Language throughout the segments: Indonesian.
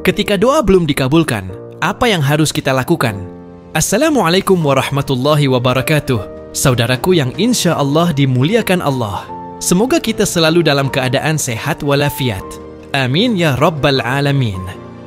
Ketika doa belum dikabulkan, apa yang harus kita lakukan? Assalamualaikum warahmatullahi wabarakatuh. Saudaraku yang insya Allah dimuliakan Allah. Semoga kita selalu dalam keadaan sehat walafiat. Amin ya rabbal alamin.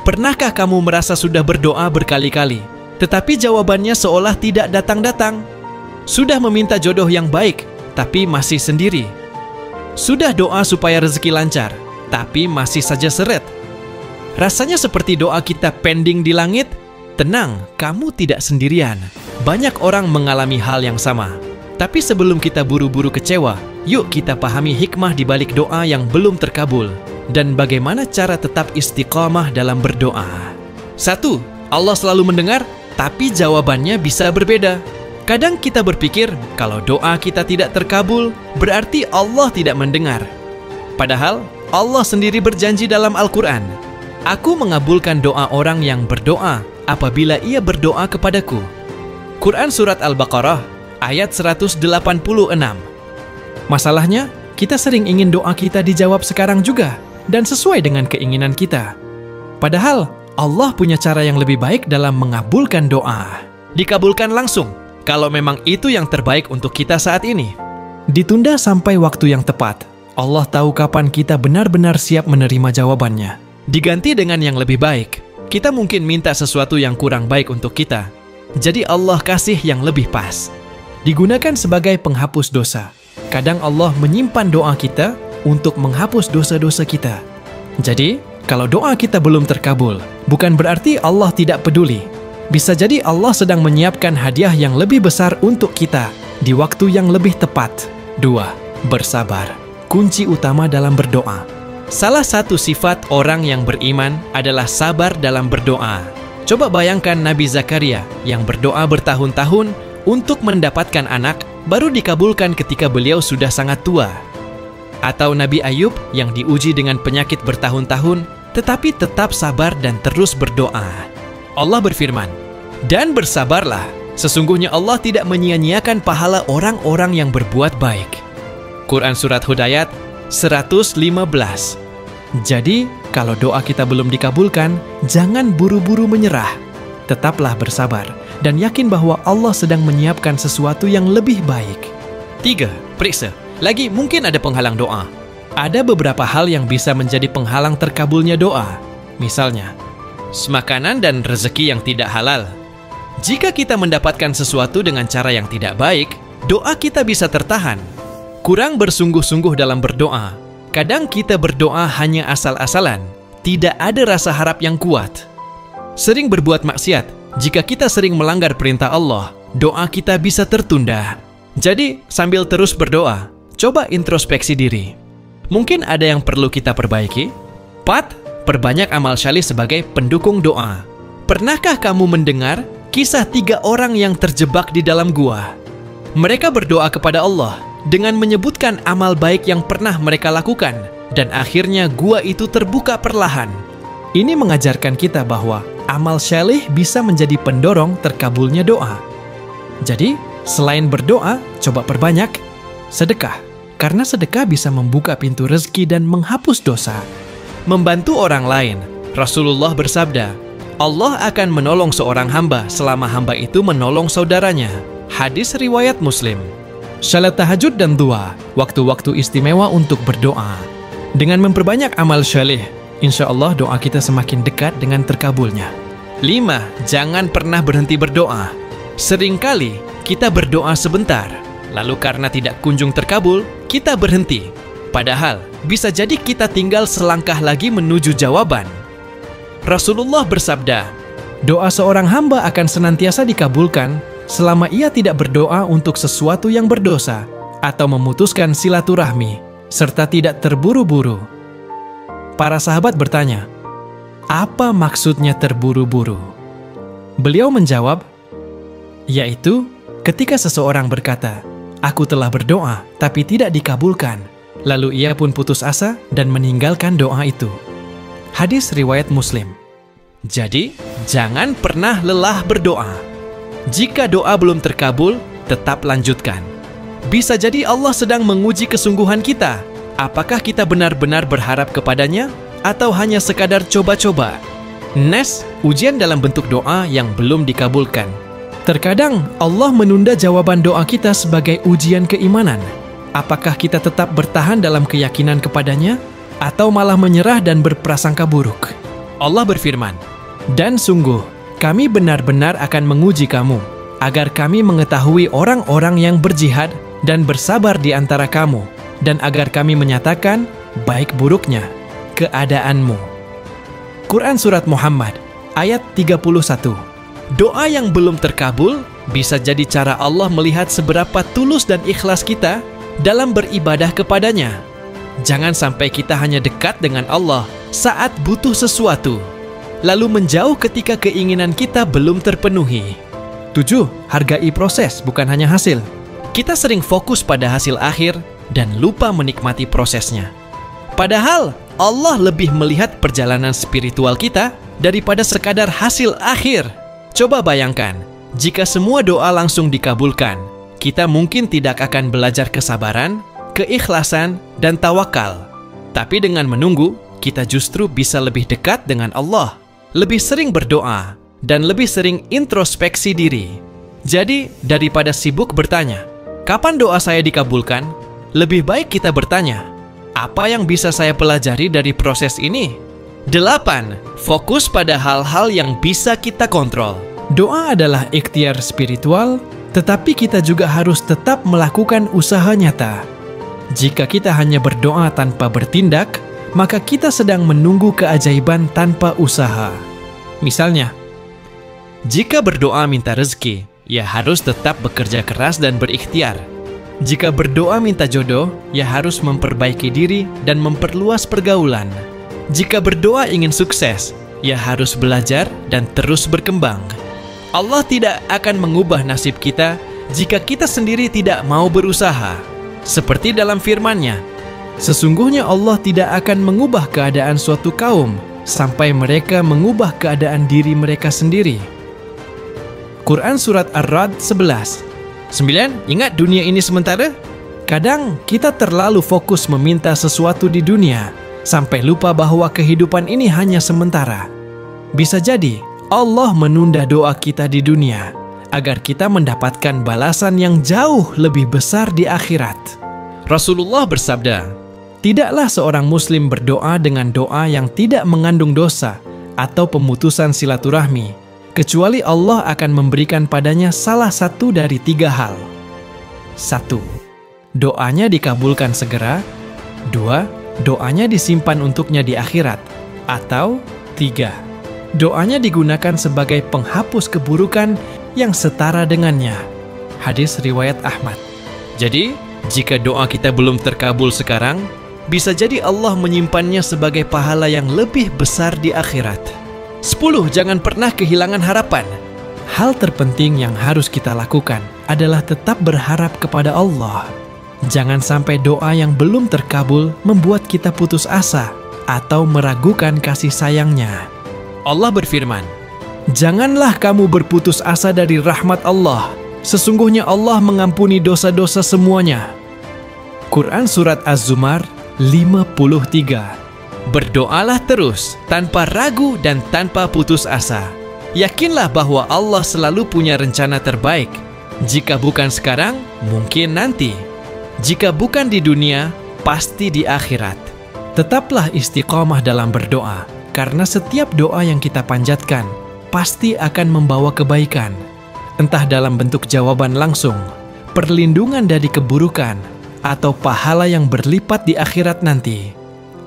Pernahkah kamu merasa sudah berdoa berkali-kali, tetapi jawabannya seolah tidak datang-datang? Sudah meminta jodoh yang baik, tapi masih sendiri. Sudah doa supaya rezeki lancar, tapi masih saja seret. Rasanya seperti doa kita pending di langit. Tenang, kamu tidak sendirian. Banyak orang mengalami hal yang sama. Tapi sebelum kita buru-buru kecewa, yuk kita pahami hikmah di balik doa yang belum terkabul dan bagaimana cara tetap istiqamah dalam berdoa. 1. Allah selalu mendengar, tapi jawabannya bisa berbeda. Kadang kita berpikir kalau doa kita tidak terkabul, berarti Allah tidak mendengar. Padahal Allah sendiri berjanji dalam Al-Quran, Aku mengabulkan doa orang yang berdoa apabila ia berdoa kepadaku. Quran Surat Al-Baqarah ayat 186. Masalahnya, kita sering ingin doa kita dijawab sekarang juga dan sesuai dengan keinginan kita. Padahal, Allah punya cara yang lebih baik dalam mengabulkan doa. Dikabulkan langsung, kalau memang itu yang terbaik untuk kita saat ini. Ditunda sampai waktu yang tepat. Allah tahu kapan kita benar-benar siap menerima jawabannya. Diganti dengan yang lebih baik. Kita mungkin minta sesuatu yang kurang baik untuk kita. Jadi Allah kasih yang lebih pas. Digunakan sebagai penghapus dosa. Kadang Allah menyimpan doa kita untuk menghapus dosa-dosa kita. Jadi, kalau doa kita belum terkabul, bukan berarti Allah tidak peduli. Bisa jadi Allah sedang menyiapkan hadiah yang lebih besar untuk kita di waktu yang lebih tepat. 2. Bersabar. Kunci utama dalam berdoa. Salah satu sifat orang yang beriman adalah sabar dalam berdoa. Coba bayangkan Nabi Zakaria yang berdoa bertahun-tahun untuk mendapatkan anak, baru dikabulkan ketika beliau sudah sangat tua. Atau Nabi Ayub yang diuji dengan penyakit bertahun-tahun, tetapi tetap sabar dan terus berdoa. Allah berfirman, "Dan bersabarlah, sesungguhnya Allah tidak menyia-nyiakan pahala orang-orang yang berbuat baik." Quran Surat Hud ayat 115. Jadi, kalau doa kita belum dikabulkan, jangan buru-buru menyerah. Tetaplah bersabar dan yakin bahwa Allah sedang menyiapkan sesuatu yang lebih baik. 3. Periksa. Lagi mungkin ada penghalang doa. Ada beberapa hal yang bisa menjadi penghalang terkabulnya doa. Misalnya, makanan dan rezeki yang tidak halal. Jika kita mendapatkan sesuatu dengan cara yang tidak baik, doa kita bisa tertahan. Kurang bersungguh-sungguh dalam berdoa. Kadang kita berdoa hanya asal-asalan, tidak ada rasa harap yang kuat. Sering berbuat maksiat, jika kita sering melanggar perintah Allah, doa kita bisa tertunda. Jadi, sambil terus berdoa, coba introspeksi diri. Mungkin ada yang perlu kita perbaiki? 4. Perbanyak amal syalih sebagai pendukung doa. Pernahkah kamu mendengar kisah 3 orang yang terjebak di dalam gua? Mereka berdoa kepada Allah dengan menyebutkan amal baik yang pernah mereka lakukan, dan akhirnya gua itu terbuka perlahan. Ini mengajarkan kita bahwa amal syalih bisa menjadi pendorong terkabulnya doa. Jadi, selain berdoa, coba perbanyak sedekah, karena sedekah bisa membuka pintu rezeki dan menghapus dosa. Membantu orang lain, Rasulullah bersabda, Allah akan menolong seorang hamba selama hamba itu menolong saudaranya. Hadis riwayat Muslim. Salat tahajud dan dua, waktu-waktu istimewa untuk berdoa. Dengan memperbanyak amal syalih, insya Allah doa kita semakin dekat dengan terkabulnya. 5. Jangan pernah berhenti berdoa. Seringkali kita berdoa sebentar, lalu karena tidak kunjung terkabul, kita berhenti. Padahal, bisa jadi kita tinggal selangkah lagi menuju jawaban. Rasulullah bersabda, doa seorang hamba akan senantiasa dikabulkan selama ia tidak berdoa untuk sesuatu yang berdosa atau memutuskan silaturahmi, serta tidak terburu-buru. Para sahabat bertanya, apa maksudnya terburu-buru? Beliau menjawab, yaitu ketika seseorang berkata, aku telah berdoa tapi tidak dikabulkan, lalu ia pun putus asa dan meninggalkan doa itu. Hadis riwayat Muslim. Jadi, jangan pernah lelah berdoa. Jika doa belum terkabul, tetap lanjutkan. Bisa jadi Allah sedang menguji kesungguhan kita. Apakah kita benar-benar berharap kepadanya atau hanya sekadar coba-coba? Nes, ujian dalam bentuk doa yang belum dikabulkan. Terkadang Allah menunda jawaban doa kita sebagai ujian keimanan. Apakah kita tetap bertahan dalam keyakinan kepadanya, atau malah menyerah dan berprasangka buruk? Allah berfirman, "Dan sungguh, kami benar-benar akan menguji kamu, agar kami mengetahui orang-orang yang berjihad dan bersabar di antara kamu, dan agar kami menyatakan baik buruknya keadaanmu." Quran Surat Muhammad, ayat 31. Doa yang belum terkabul bisa jadi cara Allah melihat seberapa tulus dan ikhlas kita dalam beribadah kepadanya. Jangan sampai kita hanya dekat dengan Allah saat butuh sesuatu, lalu menjauh ketika keinginan kita belum terpenuhi. 7. Hargai proses, bukan hanya hasil. Kita sering fokus pada hasil akhir dan lupa menikmati prosesnya. Padahal Allah lebih melihat perjalanan spiritual kita daripada sekadar hasil akhir. Coba bayangkan, jika semua doa langsung dikabulkan, kita mungkin tidak akan belajar kesabaran, keikhlasan, dan tawakal. Tapi dengan menunggu, kita justru bisa lebih dekat dengan Allah, lebih sering berdoa, dan lebih sering introspeksi diri. Jadi, daripada sibuk bertanya, "Kapan doa saya dikabulkan?" lebih baik kita bertanya, "Apa yang bisa saya pelajari dari proses ini?" 8. Fokus pada hal-hal yang bisa kita kontrol. Doa adalah ikhtiar spiritual, tetapi kita juga harus tetap melakukan usaha nyata. Jika kita hanya berdoa tanpa bertindak, maka kita sedang menunggu keajaiban tanpa usaha. Misalnya, jika berdoa minta rezeki, ya harus tetap bekerja keras dan berikhtiar. Jika berdoa minta jodoh, ya harus memperbaiki diri dan memperluas pergaulan. Jika berdoa ingin sukses, ya harus belajar dan terus berkembang. Allah tidak akan mengubah nasib kita jika kita sendiri tidak mau berusaha. Seperti dalam firman-Nya, sesungguhnya Allah tidak akan mengubah keadaan suatu kaum sampai mereka mengubah keadaan diri mereka sendiri. Quran Surat Ar-Ra'd 11. 9. Ingat dunia ini sementara? Kadang kita terlalu fokus meminta sesuatu di dunia, sampai lupa bahwa kehidupan ini hanya sementara. Bisa jadi Allah menunda doa kita di dunia agar kita mendapatkan balasan yang jauh lebih besar di akhirat. Rasulullah bersabda, "Tidaklah seorang muslim berdoa dengan doa yang tidak mengandung dosa atau pemutusan silaturahmi, kecuali Allah akan memberikan padanya salah satu dari 3 hal. 1. Doanya dikabulkan segera. 2. Doanya disimpan untuknya di akhirat. Atau 3. Doanya digunakan sebagai penghapus keburukan yang setara dengannya." Hadis riwayat Ahmad. Jadi, jika doa kita belum terkabul sekarang, bisa jadi Allah menyimpannya sebagai pahala yang lebih besar di akhirat. 10. Jangan pernah kehilangan harapan. Hal terpenting yang harus kita lakukan adalah tetap berharap kepada Allah. Jangan sampai doa yang belum terkabul membuat kita putus asa atau meragukan kasih sayang-Nya. Allah berfirman, "Janganlah kamu berputus asa dari rahmat Allah. Sesungguhnya Allah mengampuni dosa-dosa semuanya." Quran Surat Az-Zumar 53. Berdoalah terus, tanpa ragu dan tanpa putus asa. Yakinlah bahwa Allah selalu punya rencana terbaik. Jika bukan sekarang, mungkin nanti. Jika bukan di dunia, pasti di akhirat. Tetaplah istiqomah dalam berdoa, karena setiap doa yang kita panjatkan pasti akan membawa kebaikan. Entah dalam bentuk jawaban langsung, perlindungan dari keburukan, atau pahala yang berlipat di akhirat nanti.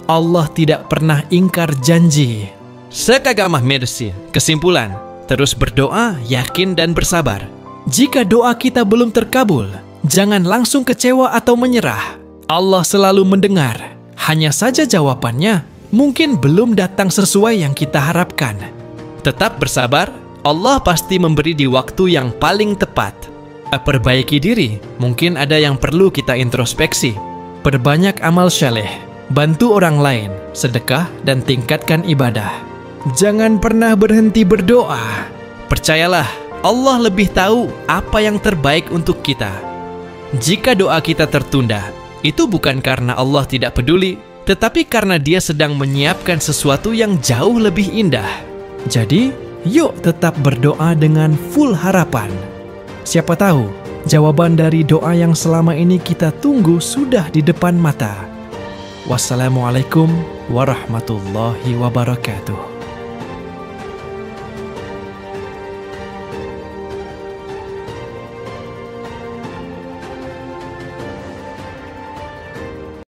Allah tidak pernah ingkar janji. Sekagamah Mercy, kesimpulan, terus berdoa, yakin dan bersabar. Jika doa kita belum terkabul, jangan langsung kecewa atau menyerah. Allah selalu mendengar. Hanya saja jawabannya mungkin belum datang sesuai yang kita harapkan. Tetap bersabar, Allah pasti memberi di waktu yang paling tepat. Perbaiki diri, mungkin ada yang perlu kita introspeksi. Perbanyak amal syaleh, bantu orang lain, sedekah, dan tingkatkan ibadah. Jangan pernah berhenti berdoa. Percayalah, Allah lebih tahu apa yang terbaik untuk kita. Jika doa kita tertunda, itu bukan karena Allah tidak peduli, tetapi karena Dia sedang menyiapkan sesuatu yang jauh lebih indah. Jadi, yuk tetap berdoa dengan full harapan. Siapa tahu, jawaban dari doa yang selama ini kita tunggu sudah di depan mata. Wassalamualaikum warahmatullahi wabarakatuh.